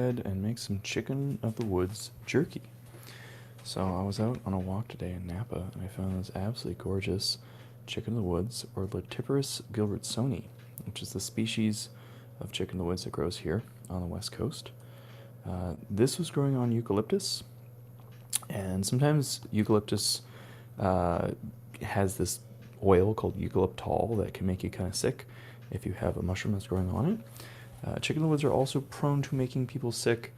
And make some chicken of the woods jerky. So I was out on a walk today in Napa and I found this absolutely gorgeous chicken of the woods, or Latiparus gilbertsoni, which is the species of chicken of the woods that grows here on the west coast. This was growing on eucalyptus, and sometimes eucalyptus has this oil called eucalyptol that can make you kind of sick if you have a mushroom that's growing on it. Chicken of the woods are also prone to making people sick,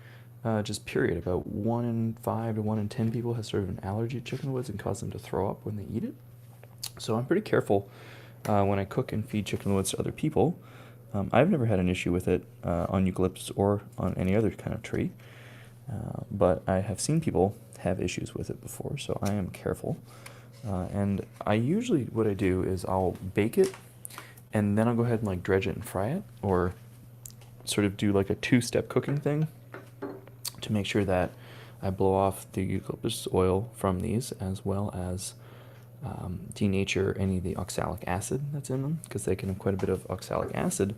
just period. About 1 in 5 to 1 in 10 people has sort of an allergy to chicken of the woods and cause them to throw up when they eat it. So I'm pretty careful when I cook and feed chicken of the woods to other people. I've never had an issue with it on eucalyptus or on any other kind of tree, but I have seen people have issues with it before, so I am careful. And I usually, what I do is I'll bake it, and then I'll go ahead and like dredge it and fry it, or sort of do like a 2-step cooking thing to make sure that I blow off the eucalyptus oil from these, as well as denature any of the oxalic acid that's in them, because they can have quite a bit of oxalic acid,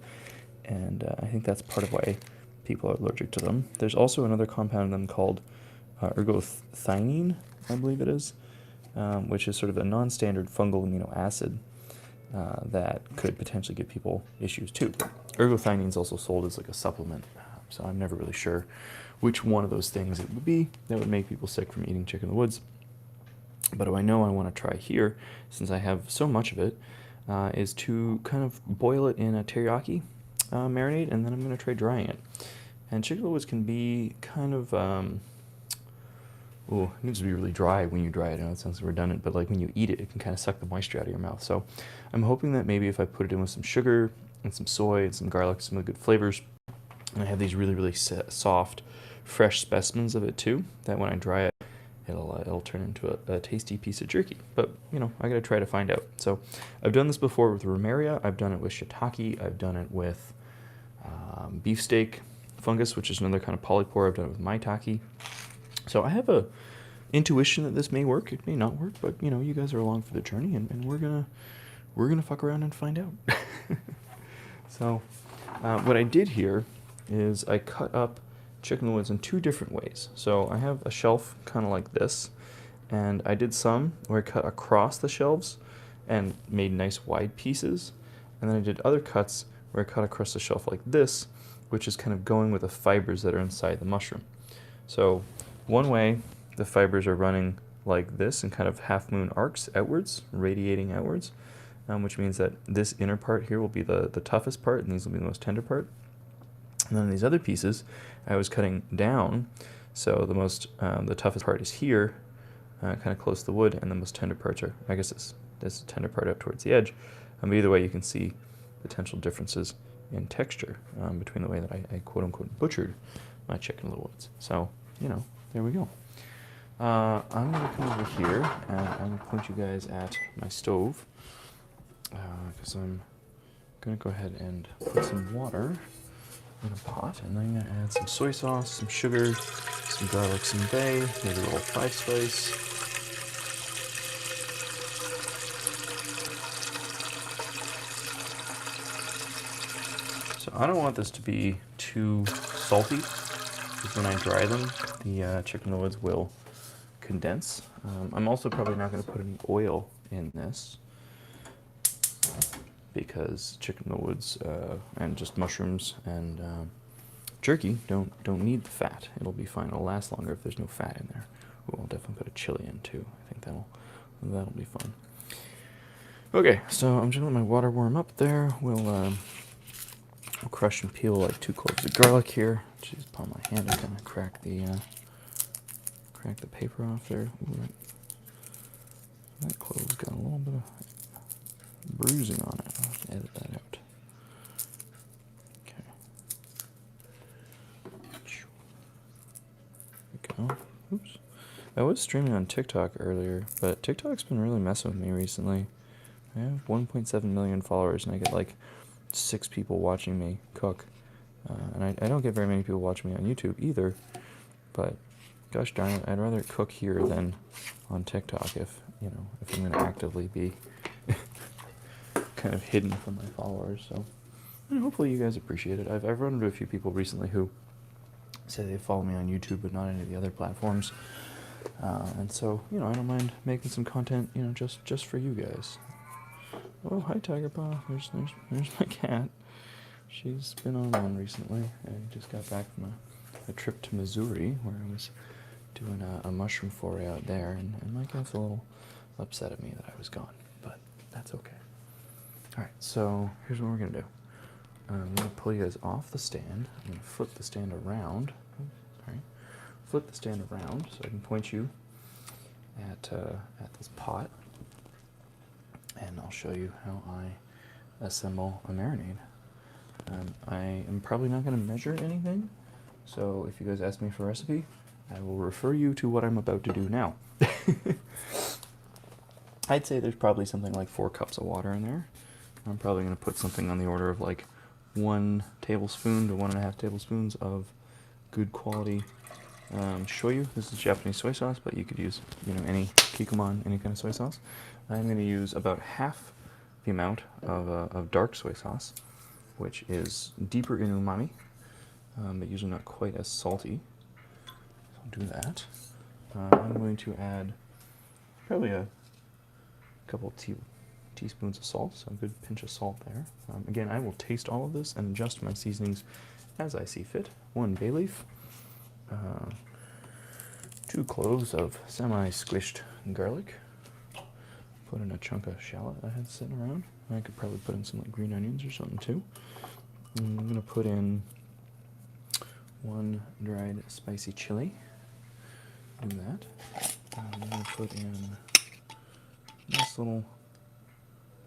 and I think that's part of why people are allergic to them. There's also another compound in them called ergothioneine, I believe it is, which is sort of a non-standard fungal amino acid that could potentially give people issues too. Ergothioneine is also sold as like a supplement, so I'm never really sure which one of those things it would be that would make people sick from eating chicken in the woods. But what I know I want to try here, since I have so much of it, is to kind of boil it in a teriyaki marinade, and then I'm going to try drying it. And chicken in the woods can be kind of, it needs to be really dry when you dry it. I know it sounds redundant, but like when you eat it, it can kind of suck the moisture out of your mouth. So I'm hoping that maybe if I put it in with some sugar and some soy and some garlic, some of the good flavors, and I have these really, really soft, fresh specimens of it too, that when I dry it, it'll turn into a tasty piece of jerky. But, you know, I gotta try to find out. So I've done this before with romaria, I've done it with shiitake, I've done it with beefsteak fungus, which is another kind of polypore. I've done it with maitake. So I have a intuition that this may work. It may not work, but, you know, you guys are along for the journey, and we're gonna fuck around and find out. So what I did here is I cut up chicken in the woods in 2 different ways. So I have a shelf kind of like this, and I did some where I cut across the shelves and made nice wide pieces, and then I did other cuts where I cut across the shelf like this, which is kind of going with the fibers that are inside the mushroom. So one way, the fibers are running like this in kind of half-moon arcs outwards, radiating outwards, which means that this inner part here will be the toughest part, and these will be the most tender part. And then these other pieces, I was cutting down, so the toughest part is here, kind of close to the wood, and the most tender parts are, I guess this is the tender part up towards the edge. But either way, you can see potential differences in texture between the way that I quote-unquote butchered my chicken in the woods. So, you know, there we go. I'm going to come over here, and I'm going to point you guys at my stove, because I'm going to go ahead and put some water in a pot, and then I'm going to add some soy sauce, some sugar, some garlic, some bay, maybe a little 5-spice. So I don't want this to be too salty, because when I dry them, the chicken in the woods will condense. I'm also probably not going to put any oil in this, because chicken in the woods and just mushrooms and jerky don't need the fat. It'll be fine. It'll last longer if there's no fat in there. Ooh, I'll definitely put a chili in too. I think that'll be fun. Okay, so I'm just gonna let my water warm up there. We'll crush and peel like 2 cloves of garlic here. Just upon my hand, I kind of crack the paper off there. Ooh, that clove's got a little bit of bruising on it. I'll have to edit that out. Okay. There we go. Oops. I was streaming on TikTok earlier, but TikTok's been really messing with me recently. I have 1.7 million followers, and I get like 6 people watching me cook. And I don't get very many people watching me on YouTube either, but gosh darn it, I'd rather cook here than on TikTok if I'm going to actively be kind of hidden from my followers. So hopefully you guys appreciate it. I've run into a few people recently who say they follow me on YouTube, but not any of the other platforms. And so, I don't mind making some content, just for you guys. Oh, hi, Tiger Paw. There's my cat. She's been on one recently. I just got back from a trip to Missouri where I was doing a mushroom foray out there, and my cat's a little upset at me that I was gone, but that's okay. Alright, so here's what we're going to do. I'm going to pull you guys off the stand. I'm going to flip the stand around. Flip the stand around so I can point you at this pot, and I'll show you how I assemble a marinade. I am probably not going to measure anything, so if you guys ask me for a recipe, I will refer you to what I'm about to do now. I'd say there's probably something like 4 cups of water in there. I'm probably going to put something on the order of like 1 tablespoon to 1.5 tablespoons of good quality shoyu. This is Japanese soy sauce, but you could use, any Kikkoman, any kind of soy sauce. I'm going to use about half the amount of dark soy sauce, which is deeper in umami, but usually not quite as salty. So I'll do that. I'm going to add probably a couple teaspoons of salt, so a good pinch of salt there. Again, I will taste all of this and adjust my seasonings as I see fit. 1 bay leaf, 2 cloves of semi-squished garlic. Put in a chunk of shallot I had sitting around. I could probably put in some like green onions or something too. And I'm going to put in 1 dried spicy chili. Do that. I'm going to put in a nice little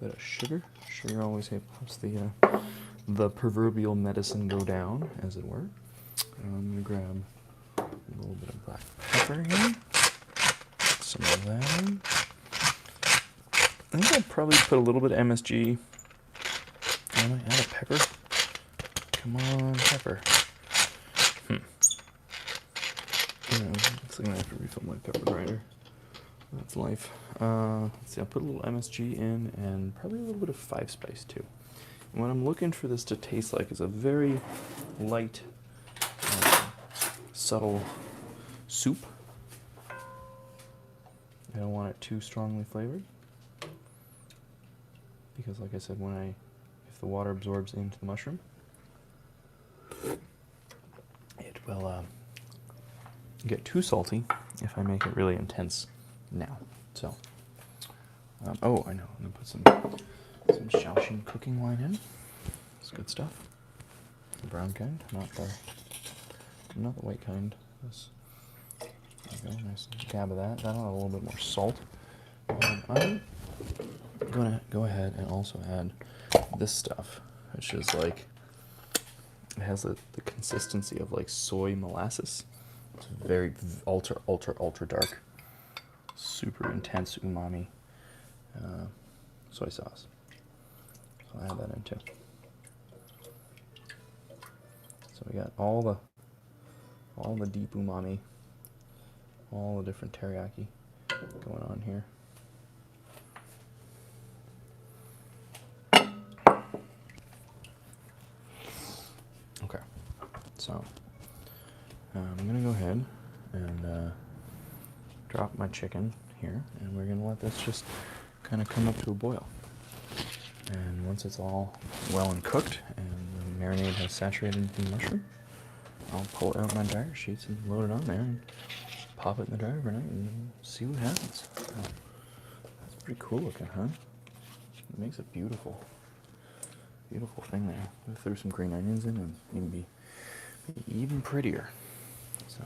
bit of sugar. Sugar always helps the proverbial medicine go down, as it were. I'm going to grab a little bit of black pepper here. Some of that in. I think I'll probably put a little bit of MSG. I might add a pepper. Come on, pepper. Looks like I have to refill my pepper grinder. That's life. Let's see, I'll put a little MSG in and probably a little bit of 5 spice too. And what I'm looking for this to taste like is a very light, subtle soup. I don't want it too strongly flavored, because like I said, if the water absorbs into the mushroom, it will get too salty if I make it really intense now. So, oh, I know, I'm gonna put some Shaoxing cooking wine in. It's good stuff. The brown kind, not the white kind. There you go, nice dab of that. That'll have a little bit more salt. I'm gonna go ahead and also add this stuff, which is like, it has the consistency of like soy molasses. It's very ultra dark, super intense umami soy sauce. So I'll add that in too. So we got all the deep umami, all the different teriyaki going on here. Okay, so I'm gonna go ahead and drop my chicken here, and we're gonna let this just kind of come up to a boil. And once it's all well and cooked and the marinade has saturated the mushroom, I'll pull out my dryer sheets and load it on there and pop it in the dryer overnight and see what happens. So, that's pretty cool looking, huh? It makes a beautiful thing there. I threw some green onions in and it'd be even prettier. So,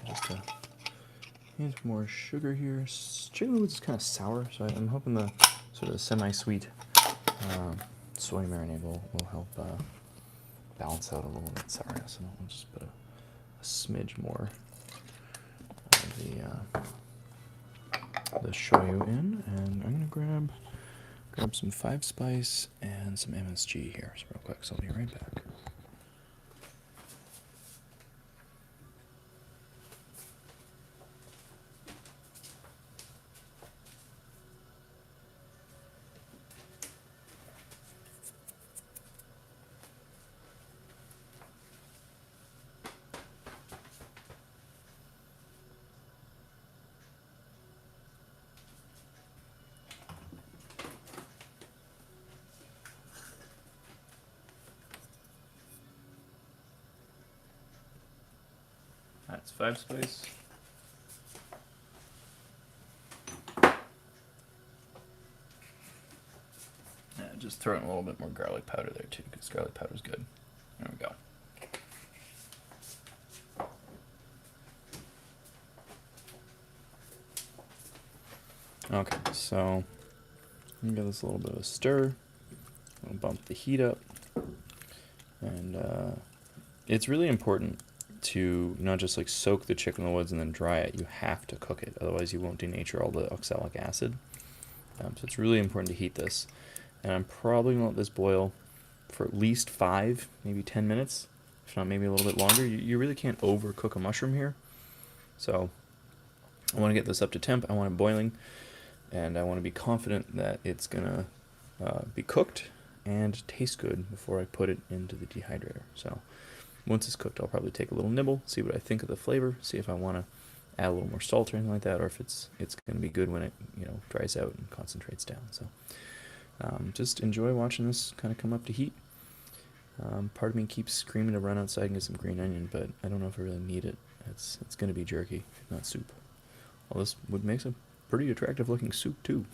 just a hint more sugar here. Chicken woods is kind of sour, so I'm hoping the sort of semi-sweet soy marinade will help balance out a little bit sourness. And I'll just put a smidge more of the shoyu in, and I'm gonna grab some 5 spice and some MSG here, so real quick. So I'll be right back. That's 5 spice. And just throw in a little bit more garlic powder there too, because garlic powder is good. There we go. Okay, so I'm gonna give this a little bit of a stir. I'll bump the heat up, and it's really important to not just like soak the chicken in the woods and then dry it. You have to cook it, otherwise you won't denature all the oxalic acid. So it's really important to heat this, and I'm probably gonna let this boil for at least 5, maybe 10 minutes, if not maybe a little bit longer. You really can't overcook a mushroom here, so I want to get this up to temp. I want it boiling, and I want to be confident that it's gonna be cooked and taste good before I put it into the dehydrator. So once it's cooked, I'll probably take a little nibble, see what I think of the flavor, see if I want to add a little more salt or anything like that, or if it's going to be good when it dries out and concentrates down. So just enjoy watching this kind of come up to heat. Part of me keeps screaming to run outside and get some green onion, but I don't know if I really need it. It's going to be jerky, not soup. Well, this would make a pretty attractive looking soup too.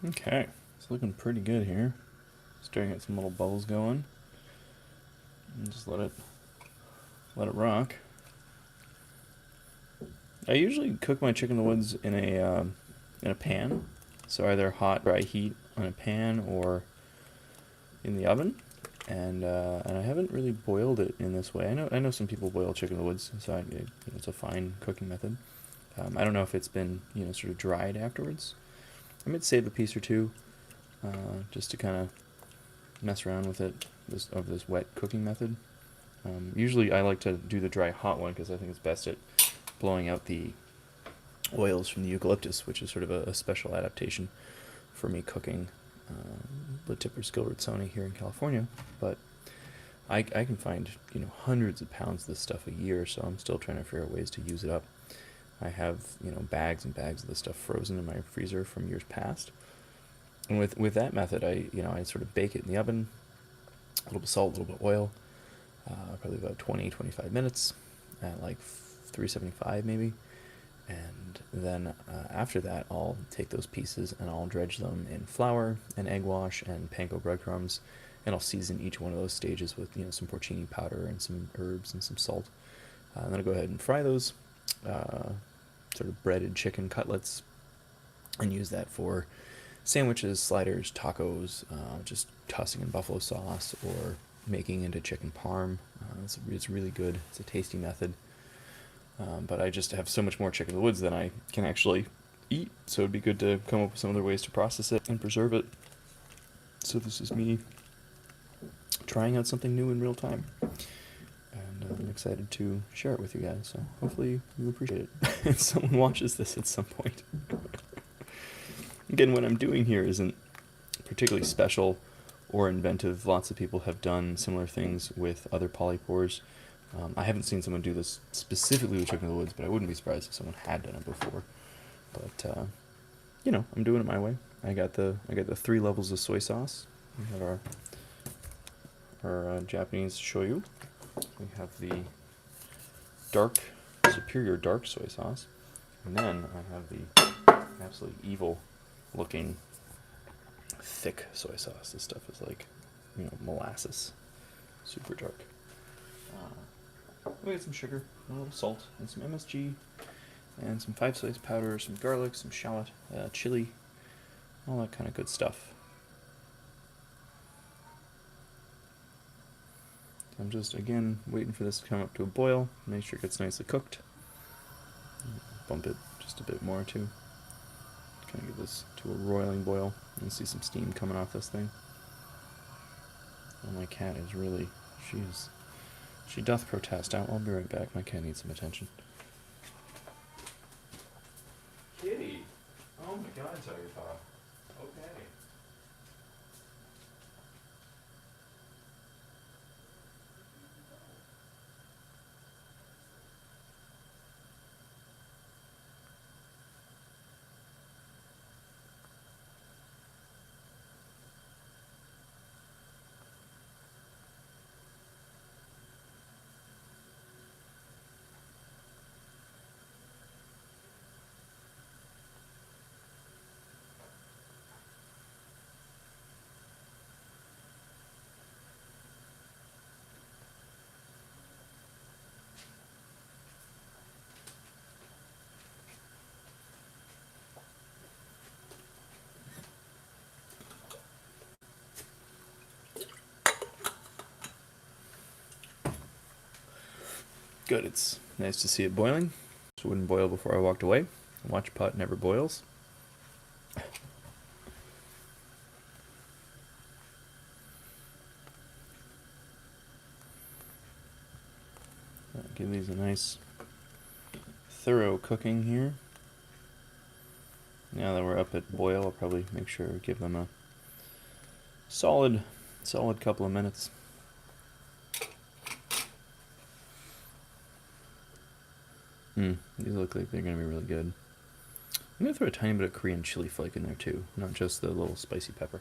Okay, it's looking pretty good here. Starting to get some little bubbles going. And just let it rock. I usually cook my chicken in the woods in a pan, so either hot, dry heat on a pan or in the oven. And I haven't really boiled it in this way. I know some people boil chicken in the woods, so it's a fine cooking method. I don't know if it's been sort of dried afterwards. I might save a piece or two just to kind of mess around with it, this wet cooking method. Usually I like to do the dry hot one because I think it's best at blowing out the oils from the eucalyptus, which is sort of a special adaptation for me cooking Latippers Gilbertsoni here in California. But I can find hundreds of pounds of this stuff a year, so I'm still trying to figure out ways to use it up. I have bags and bags of this stuff frozen in my freezer from years past. And with that method, I sort of bake it in the oven, a little bit of salt, a little bit of oil, probably about 20-25 minutes at like 375 maybe. And then after that, I'll take those pieces and I'll dredge them in flour and egg wash and panko breadcrumbs, and I'll season each one of those stages with some porcini powder and some herbs and some salt. And then I'll go ahead and fry those sort of breaded chicken cutlets and use that for sandwiches, sliders, tacos, just tossing in buffalo sauce or making into chicken parm. It's really good. It's a tasty method. But I just have so much more chicken in the woods than I can actually eat, so it'd be good to come up with some other ways to process it and preserve it. So this is me trying out something new in real time. And I'm excited to share it with you guys, so hopefully you appreciate it if someone watches this at some point. Again, what I'm doing here isn't particularly special or inventive. Lots of people have done similar things with other polypores. I haven't seen someone do this specifically with chicken in the woods, but I wouldn't be surprised if someone had done it before. But you know, I'm doing it my way. I got the 3 levels of soy sauce. We have our Japanese shoyu. We have the superior dark soy sauce, and then I have the absolutely evil looking thick soy sauce. This stuff is like, you know, molasses, super dark. We get some sugar, a little salt, and some MSG, and some 5-spice powder, some garlic, some shallot, chili, all that kind of good stuff. I'm just, again, waiting for this to come up to a boil, make sure it gets nicely cooked. Bump it just a bit more too. Kind of get this to a roiling boil. You see some steam coming off this thing. Oh, my cat is really, she doth protest. I'll be right back. My cat needs some attention. Kitty! Oh my god, Tiger Paw. Okay. Good, it's nice to see it boiling. It wouldn't boil before I walked away. Watch pot never boils. Give these a nice thorough cooking here. Now that we're up at boil, I'll probably make sure to give them a solid couple of minutes. These look like they're going to be really good. I'm going to throw a tiny bit of Korean chili flake in there too, not just the little spicy pepper.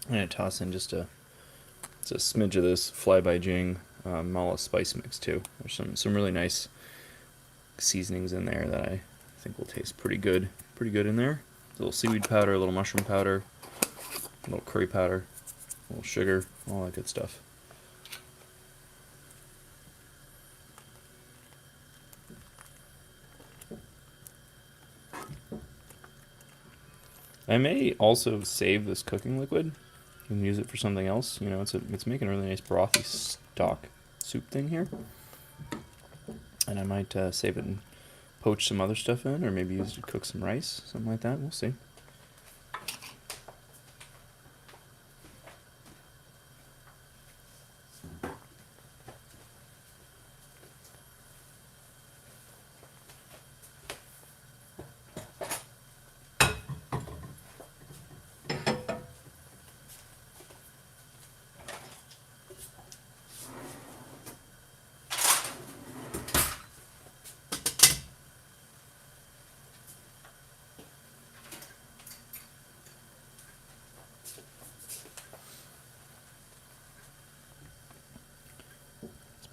I'm going to toss in just a smidge of this Fly by Jing mala spice mix too. There's some really nice seasonings in there that I think will taste pretty good in there. A little seaweed powder, a little mushroom powder, a little curry powder, a little sugar, all that good stuff. I may also save this cooking liquid and use it for something else. You know, it's making a really nice brothy stock soup thing here. And I might save it and poach some other stuff in, or maybe use it to cook some rice, something like that. We'll see.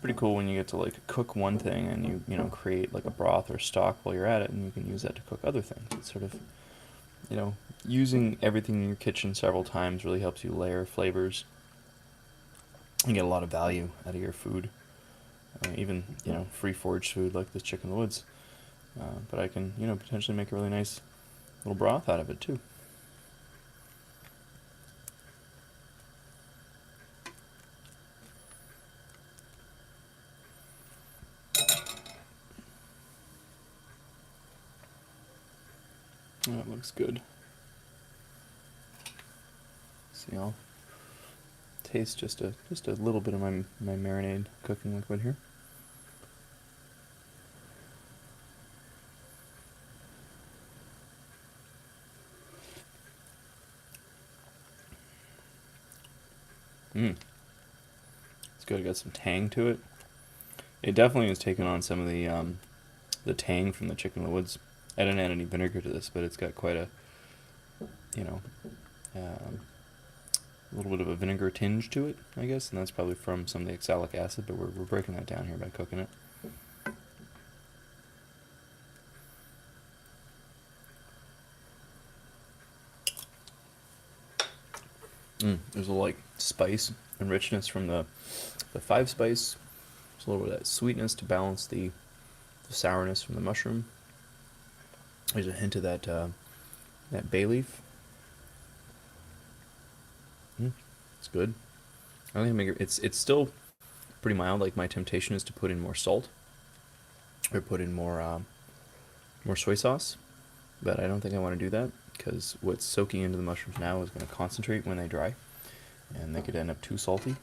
Pretty cool when you get to like cook one thing and you know create like a broth or stock while you're at it, and you can use that to cook other things. It's sort of, you know, using everything in your kitchen several times really helps you layer flavors and get a lot of value out of your food. Even, you know, free foraged food like this chicken in the woods, but I can, you know, potentially make a really nice little broth out of it too. That looks good. See, I'll taste just a little bit of my marinade cooking liquid here. It's good. It got some tang to it. It definitely is taking on some of the tang from the chicken in the woods. I didn't add any vinegar to this, but it's got quite a, a little bit of a vinegar tinge to it, I guess, and that's probably from some of the oxalic acid, but we're breaking that down here by cooking it. There's a like spice and richness from the 5-spice. There's a little bit of that sweetness to balance the sourness from the mushroom. There's a hint of that that bay leaf. It's good. I don't think it's still pretty mild. Like, my temptation is to put in more salt or put in more soy sauce, but I don't think I want to do that because what's soaking into the mushrooms now is going to concentrate when they dry, and they could end up too salty.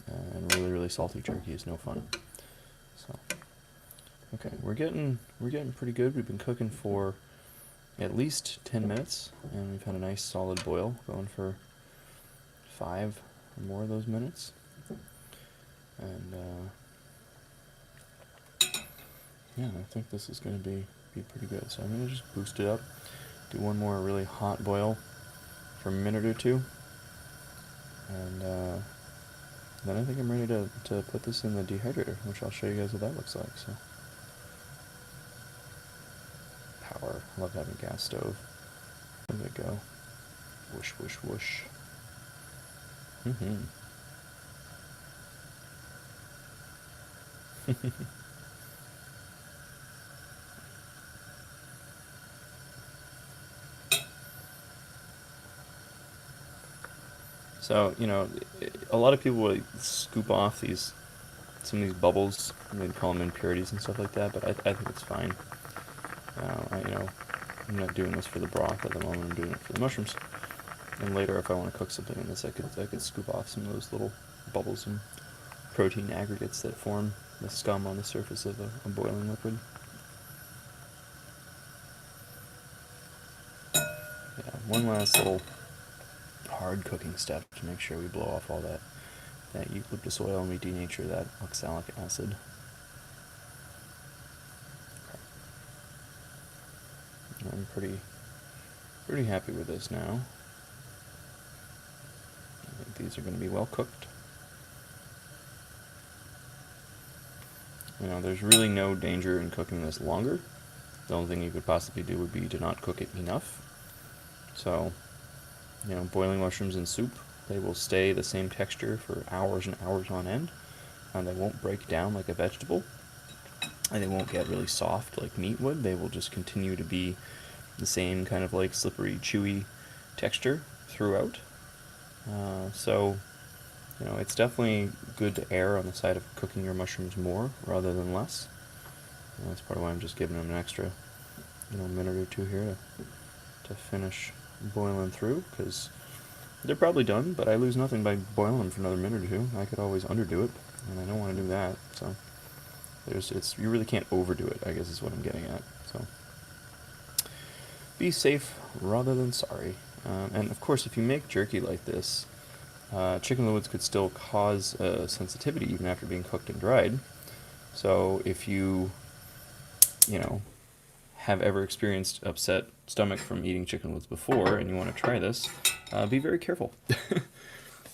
And really salty jerky is no fun. So, okay, we're getting pretty good. We've been cooking for at least 10 minutes, and we've had a nice solid boil going for 5 or more of those minutes. And yeah, I think this is going to be pretty good. So I'm going to just boost it up, do one more really hot boil for a minute or two, and then I think I'm ready to put this in the dehydrator, which I'll show you guys what that looks like. So, power. I love having a gas stove. There we go. Whoosh, whoosh, whoosh. So, a lot of people will scoop off some of these bubbles, and they'd call them impurities and stuff like that, but I think it's fine. I'm not doing this for the broth at the moment, I'm doing it for the mushrooms. And later, if I want to cook something in this, I could scoop off some of those little bubbles and protein aggregates that form the scum on the surface of a boiling liquid. Yeah, one last little hard cooking step to make sure we blow off all that eucalyptus oil and we denature that oxalic acid. Okay. I'm pretty happy with this now. I think these are going to be well cooked. There's really no danger in cooking this longer. The only thing you could possibly do would be to not cook it enough. So, boiling mushrooms in soup, they will stay the same texture for hours and hours on end, and they won't break down like a vegetable, and they won't get really soft like meat would. They will just continue to be the same kind of like slippery, chewy texture throughout. So, it's definitely good to err on the side of cooking your mushrooms more rather than less. And that's part of why I'm just giving them an extra, minute or two here to finish boiling through, because they're probably done, but I lose nothing by boiling them for another minute or two. I could always underdo it, and I don't want to do that. So you really can't overdo it, I guess is what I'm getting at. So be safe rather than sorry. And of course, if you make jerky like this, chicken in the woods could still cause sensitivity even after being cooked and dried. So if you have ever experienced upset stomach from eating chicken woods before and you want to try this, be very careful.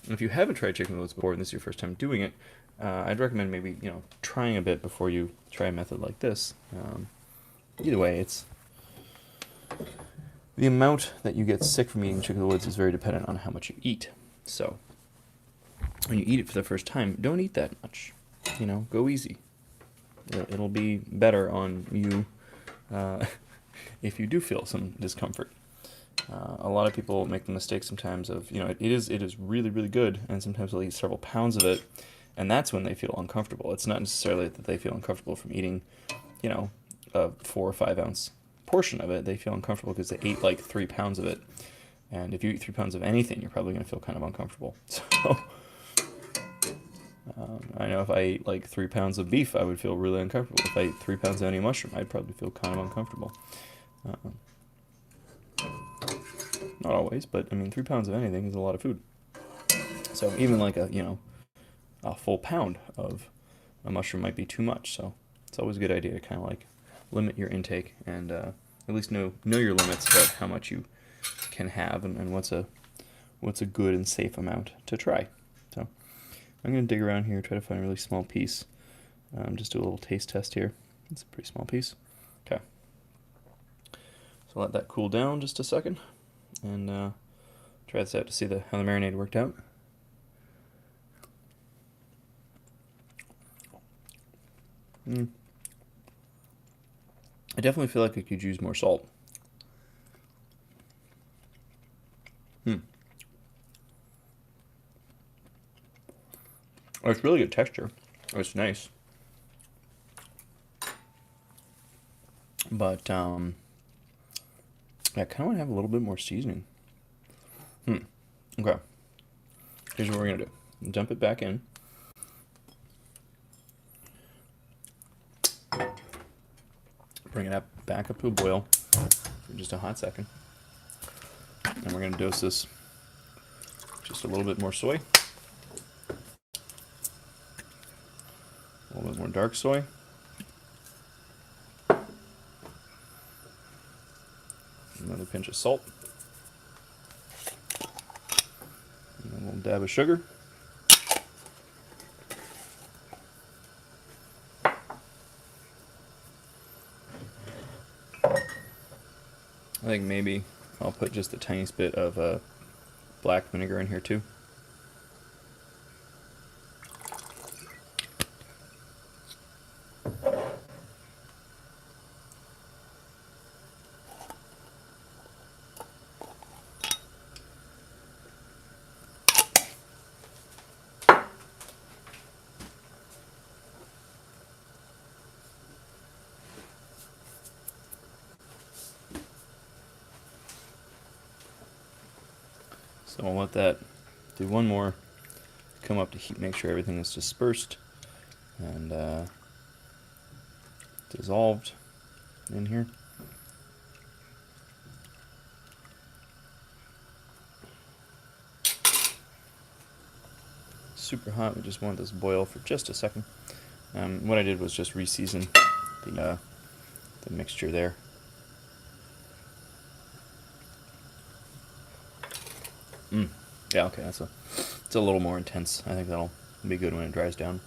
If you haven't tried chicken woods before and this is your first time doing it, I'd recommend maybe trying a bit before you try a method like this. Either way, it's the amount that you get sick from eating chicken in the woods is very dependent on how much you eat. So when you eat it for the first time, don't eat that much. Go easy. It'll be better on you if you do feel some discomfort. A lot of people make the mistake sometimes of, it is really, really good, and sometimes they'll eat several pounds of it, and that's when they feel uncomfortable. It's not necessarily that they feel uncomfortable from eating, a 4 or 5 ounce portion of it, they feel uncomfortable because they ate like 3 pounds of it. And if you eat 3 pounds of anything, you're probably going to feel kind of uncomfortable. So I know if I ate like 3 pounds of beef, I would feel really uncomfortable. If I ate 3 pounds of any mushroom, I'd probably feel kind of uncomfortable. Not always, but I mean, 3 pounds of anything is a lot of food. So even like a full pound of a mushroom might be too much. So it's always a good idea to kind of like limit your intake and at least know your limits about how much you can have and what's a good and safe amount to try. So I'm going to dig around here, try to find a really small piece. Just do a little taste test here. It's a pretty small piece. Okay. So let that cool down just a second and try this out to see how the marinade worked out. I definitely feel like I could use more salt. It's really good texture. It's nice. But I kind of want to have a little bit more seasoning. Okay. Here's what we're gonna do. Dump it back in. Bring it back up to a boil for just a hot second. And we're gonna dose this just a little bit more soy. A little bit more dark soy. Another pinch of salt. And a little dab of sugar. I think maybe I'll put just the tiniest bit of black vinegar in here too. So I'll let that do one more, come up to heat, make sure everything is dispersed and dissolved in here. Super hot, we just want this to boil for just a second. What I did was just reseason the mixture there. Yeah, okay, it's a little more intense. I think that'll be good when it dries down.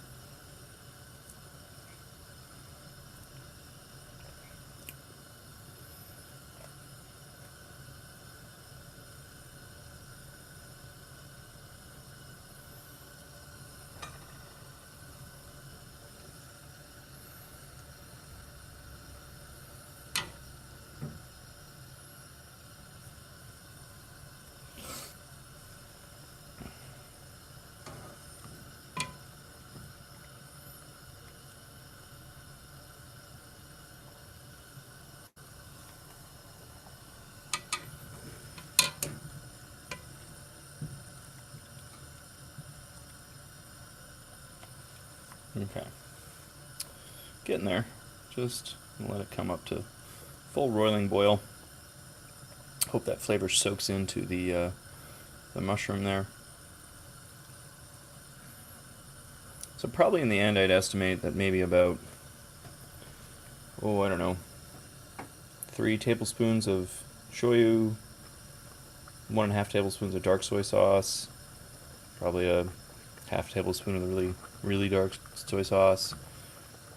Okay. Getting there. Just let it come up to full roiling boil. Hope that flavor soaks into the mushroom there. So probably in the end I'd estimate that maybe about, I don't know, 3 tablespoons of shoyu, 1.5 tablespoons of dark soy sauce, probably a half tablespoon of the really dark soy sauce,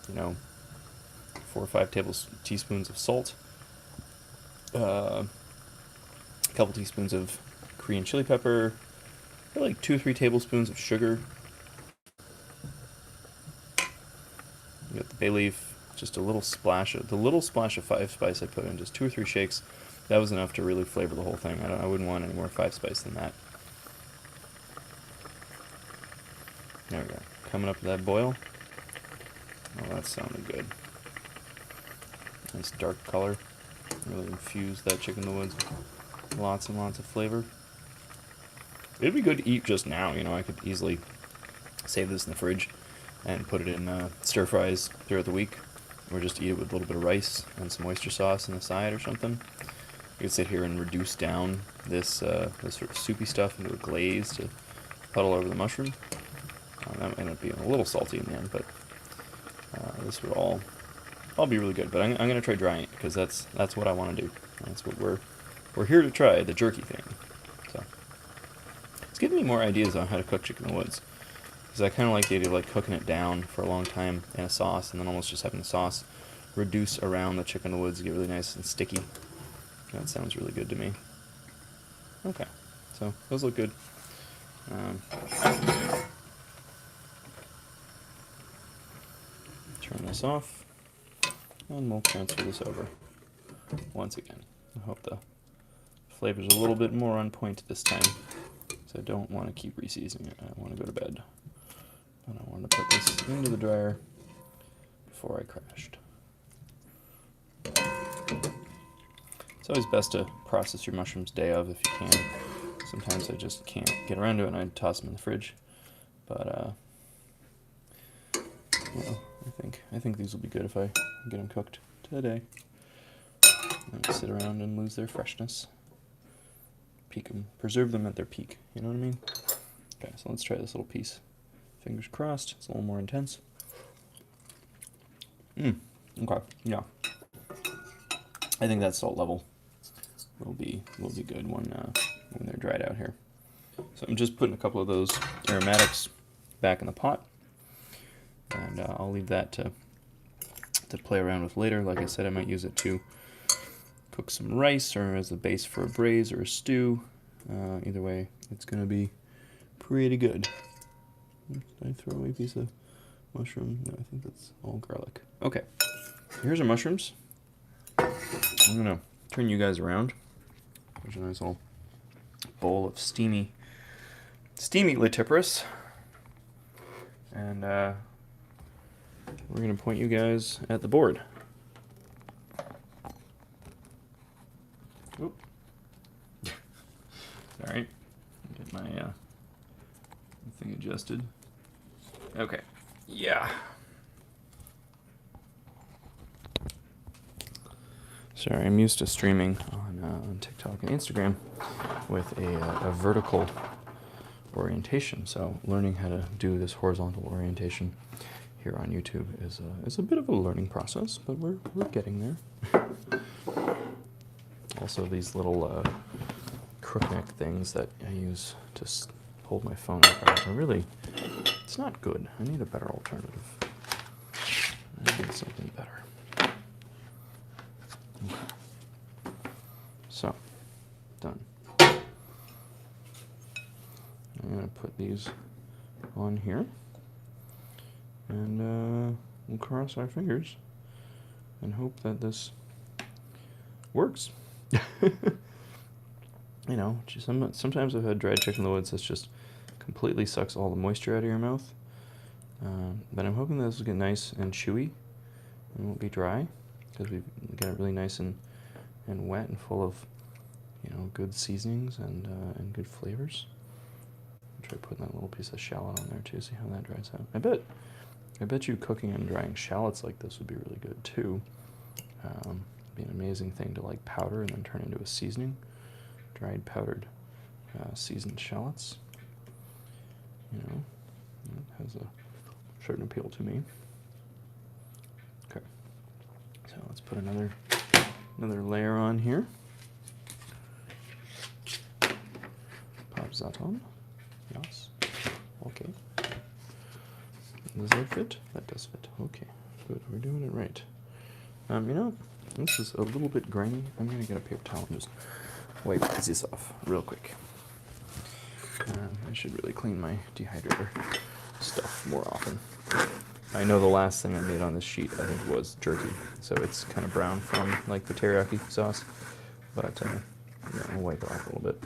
4 or 5 teaspoons of salt, a couple teaspoons of Korean chili pepper, probably like 2 or 3 tablespoons of sugar. You got the bay leaf, just the little splash of 5 spice I put in, just 2 or 3 shakes. That was enough to really flavor the whole thing. I wouldn't want any more 5 spice than that. There we go. Coming up to that boil. Oh, that sounded good. Nice dark color. Really infuse that chicken in the woods with lots and lots of flavor. It'd be good to eat just now, you know, I could easily save this in the fridge and put it in stir fries throughout the week, or just eat it with a little bit of rice and some oyster sauce on the side or something. You could sit here and reduce down this sort of soupy stuff into a glaze to puddle over the mushroom. That might end up being a little salty in the end, but this would all be really good. But I'm going to try drying it, because that's what I want to do. That's what we're here to try, the jerky thing. So it's giving me more ideas on how to cook chicken in the woods, because I kind of like the idea of like cooking it down for a long time in a sauce, and then almost just having the sauce reduce around the chicken in the woods to get really nice and sticky. That sounds really good to me. Okay, so those look good. Turn this off, and we'll transfer this over once again. I hope the flavor's a little bit more on point this time, because I don't want to keep reseasoning it. I want to go to bed, and I want to put this into the dryer before I crashed. It's always best to process your mushrooms day of if you can. Sometimes I just can't get around to it and I toss them in the fridge. But well, I think these will be good if I get them cooked today. And sit around and lose their freshness. Peak them, preserve them at their peak. You know what I mean? Okay, so let's try this little piece. Fingers crossed. It's a little more intense. Okay, yeah. I think that salt level will be good when they're dried out here. So I'm just putting a couple of those aromatics back in the pot, and I'll leave that to play around with later. Like I said, I might use it to cook some rice or as a base for a braise or a stew. Either way, it's going to be pretty good. Did I throw away a piece of mushroom? No, I think that's all garlic. Okay, here's our mushrooms. I'm going to turn you guys around. There's a nice little bowl of steamy litiparous. And we're going to point you guys at the board. Oop. Sorry. Get my thing adjusted. Okay. Yeah. Sorry, I'm used to streaming on TikTok and Instagram with a vertical orientation, so learning how to do this horizontal orientation here on YouTube is a bit of a learning process, but we're getting there. Also, these little crook neck things that I use to hold my phone up are really, it's not good. I need a better alternative. I need something better. Okay. So, done. I'm going to put these on here, and we'll cross our fingers and hope that this works. You know, sometimes I've had dried chicken in the woods that's just completely sucks all the moisture out of your mouth. But I'm hoping that this will get nice and chewy and won't be dry, because we've got it really nice and wet and full of, you know, good seasonings and good flavors. I'll try putting that little piece of shallot on there too, see how that dries out. I bet you cooking and drying shallots like this would be really good too. Be an amazing thing to like powder and then turn into a seasoning. Dried powdered seasoned shallots. You know, it has a certain appeal to me. Okay, so let's put another layer on here. Pop that on. Yes. Okay. Does that fit? That does fit. Okay. Good. We're doing it right. You know, this is a little bit grainy. I'm gonna get a paper towel and just wipe this off real quick. I should really clean my dehydrator stuff more often. I know the last thing I made on this sheet, I think, was jerky, so it's kind of brown from like the teriyaki sauce, but yeah, I'll wipe it off a little bit.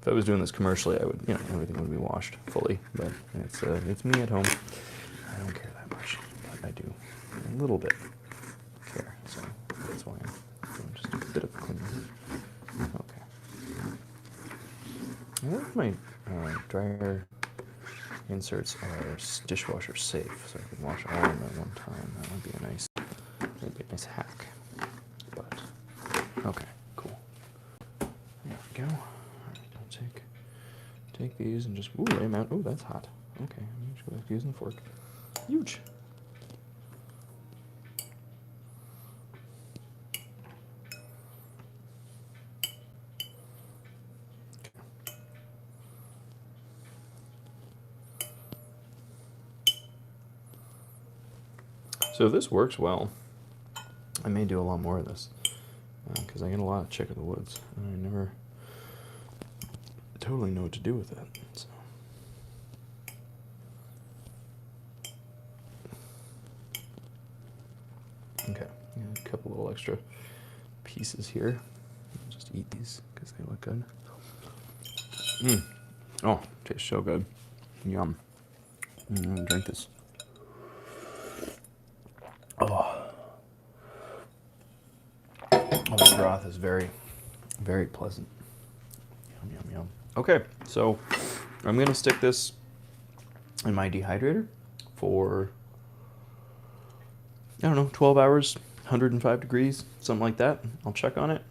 If I was doing this commercially, I would, you know, everything would be washed fully, but it's me at home. I don't care that much, but I do a little bit care, so that's why I'm doing just a bit of cleaning. Okay. I think my dryer inserts are dishwasher safe, so I can wash all of them at one time. That would be a nice hack. But okay, cool. There we go. All right, I'll take these and just lay them out. Oh, that's hot. Okay, I'm just go back to using the fork. Huge. So if this works well, I may do a lot more of this because I get a lot of chick in the woods, and I never totally know what to do with it. So. Okay, a couple little extra pieces here. I'll just eat these because they look good. Oh, tastes so good. Yum. I'm gonna drink this. Oh, the broth is very, very pleasant. Yum, yum, yum. Okay, so I'm gonna stick this in my dehydrator for, I don't know, 12 hours, 105 degrees, something like that. I'll check on it.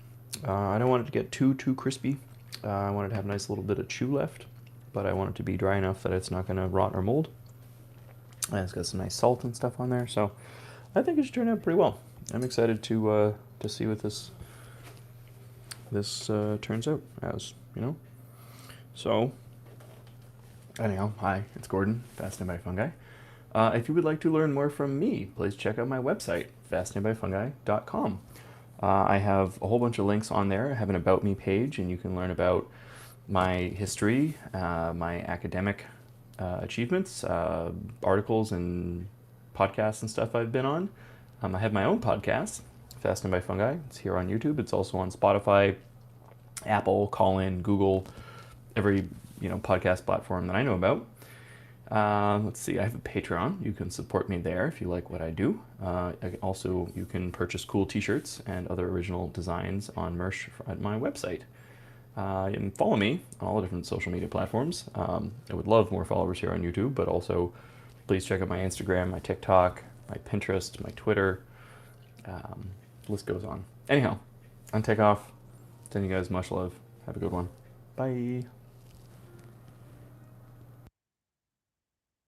I don't want it to get too crispy. I want it to have a nice little bit of chew left, but I want it to be dry enough that it's not gonna rot or mold. And it's got some nice salt and stuff on there, so I think it should turn out pretty well. I'm excited to see what this turns out as, you know. So, anyhow, hi, it's Gordon, Fascinated by Fungi. If you would like to learn more from me, please check out my website, fascinatedbyfungi.com. I have a whole bunch of links on there. I have an About Me page, and you can learn about my history, my academic achievements, articles and podcasts and stuff I've been on. I have my own podcast, Fascinated by Fungi. It's here on YouTube. It's also on Spotify, Apple, Callin, Google, every podcast platform that I know about. Let's see, I have a Patreon. You can support me there if you like what I do. Also, you can purchase cool t-shirts and other original designs on merch at my website. And follow me on all the different social media platforms. I would love more followers here on YouTube, but also please check out my Instagram, my TikTok, my Pinterest, my Twitter. The list goes on. Anyhow, on takeoff. Send you guys much love. Have a good one. Bye.